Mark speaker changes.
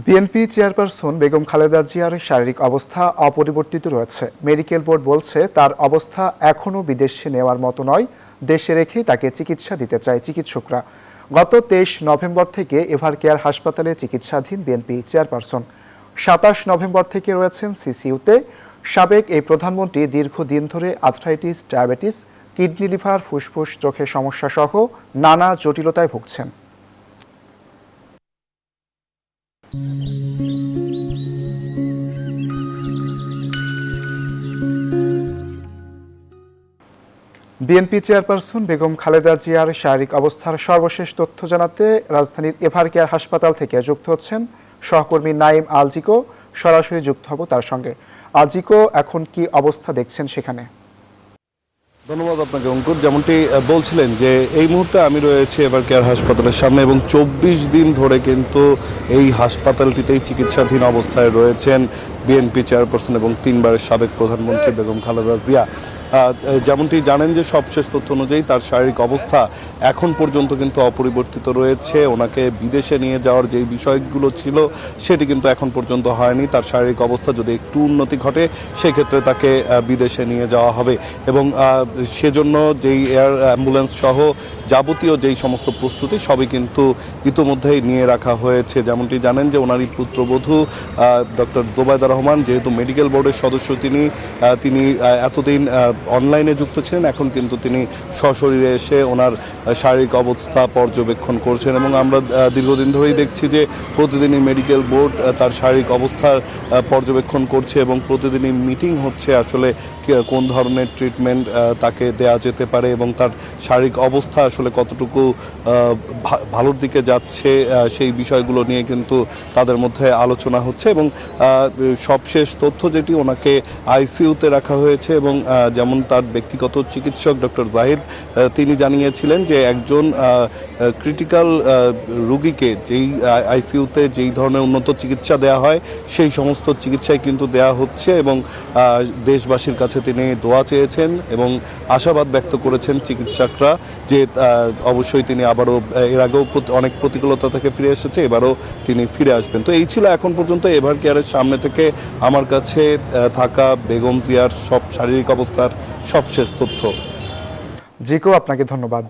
Speaker 1: BNP chairperson Begum Khaleda জিয়ার শারীরিক অবস্থা অপরিবর্তিত রয়েছে। মেডিকেল বোর্ড বলছে তার অবস্থা এখনও বিদেশে নেওয়ার মতো নয়, দেশে রেখে তাকে চিকিৎসা দিতে চায় চিকিৎসকরা। গত 23 নভেম্বর থেকে এভারকেয়ার হাসপাতালে চিকিৎসাধীন বিএনপি চেয়ারপারসন। 27 নভেম্বর থেকে রয়েছেন সিসিইউতে। সাবেক এই প্রধানমন্ত্রী দীর্ঘদিন ধরে আর্থ্রাইটিস, ডায়াবেটিস, কিডনি, লিভার, ফুসফুস, চোখের সমস্যা সহ নানা জটিলতায় ভুগছেন। বিএনপি চেয়ারপারসন বেগম খালেদা জিয়ার শারীরিক অবস্থার সর্বশেষ তথ্য জানাতে রাজধানীর এভারকেয়ার হাসপাতাল থেকে যুক্ত হচ্ছেন সহকর্মী নাইম আলজিকো। সরাসরি যুক্ত হব তার সঙ্গে। আলজিকো, এখন কি অবস্থা দেখছেন সেখানে?
Speaker 2: ধন্যবাদ আপনাকে অঙ্কুর। যেমনটি বলছিলেন যে এই মুহূর্তে আমি রয়েছে এভারকেয়ার হাসপাতালের সামনে এবং 24 দিন ধরে কিন্তু এই হাসপাতালটিতেই চিকিৎসাধীন অবস্থায় রয়েছেন বিএনপি চেয়ারপারসন এবং 3 বারের সাবেক প্রধানমন্ত্রী বেগম খালেদা জিয়া। যেমনটি জানেন যে সবশেষ তথ্য অনুযায়ী তার শারীরিক অবস্থা এখন পর্যন্ত কিন্তু অপরিবর্তিত রয়েছে। ওনাকে বিদেশে নিয়ে যাওয়ার যেই বিষয়গুলো ছিল সেটি কিন্তু এখন পর্যন্ত হয়নি। তার শারীরিক অবস্থা যদি একটু উন্নতি ঘটে সেক্ষেত্রে তাকে বিদেশে নিয়ে যাওয়া হবে এবং সেজন্য যেই এয়ার অ্যাম্বুলেন্স সহ যাবতীয় যেই সমস্ত প্রস্তুতি সবই কিন্তু ইতোমধ্যেই নিয়ে রাখা হয়েছে। যেমনটি জানেন যে ওনারই পুত্রবধূ ডক্টর জোবায়দা রহমান, যেহেতু মেডিকেল বোর্ডের সদস্য তিনি এতদিন অনলাইনে যুক্ত ছিলেন, এখন কিন্তু তিনি সশরীরে এসে ওনার শারীরিক অবস্থা পর্যবেক্ষণ করছেন এবং আমরা দীর্ঘদিন ধরেই দেখছি যে প্রতিদিনই মেডিকেল বোর্ড তার শারীরিক অবস্থার পর্যবেক্ষণ করছে এবং প্রতিদিনই মিটিং হচ্ছে আসলে কোন ধরনের ট্রিটমেন্ট তাকে দেয়া যেতে পারে এবং তার শারীরিক অবস্থা আসলে কতটুকু ভালোর দিকে যাচ্ছে সেই বিষয়গুলো নিয়ে কিন্তু তাদের মধ্যে আলোচনা হচ্ছে এবং সবশেষ তথ্য যেটি, ওনাকে আইসিইউতে রাখা হয়েছে এবং যেমন তার ব্যক্তিগত চিকিৎসক ডক্টর জাহিদ তিনি জানিয়েছিলেন যে একজন ক্রিটিক্যাল রোগীকে যেই আইসিইউতে যেই ধরনের উন্নত চিকিৎসা দেওয়া হয় সেই সমস্ত চিকিৎসাই কিন্তু দেওয়া হচ্ছে এবং দেশবাসীর কাছে তিনি দোয়া চেয়েছেন এবং আশাবাদ ব্যক্ত করেছেন চিকিৎসকরা যে অবশ্যই তিনি আবারও, এর আগেও অনেক প্রতিকূলতা থেকে ফিরে এসেছে, এবারও তিনি ফিরে আসবেন। তো এই ছিল এখন পর্যন্ত এভারকেয়ারের সামনে থেকে আমার কাছে থাকা বেগম জিয়ার সব শারীরিক অবস্থার সবশেষ তথ্য।
Speaker 1: জিকো, আপনাকে ধন্যবাদ।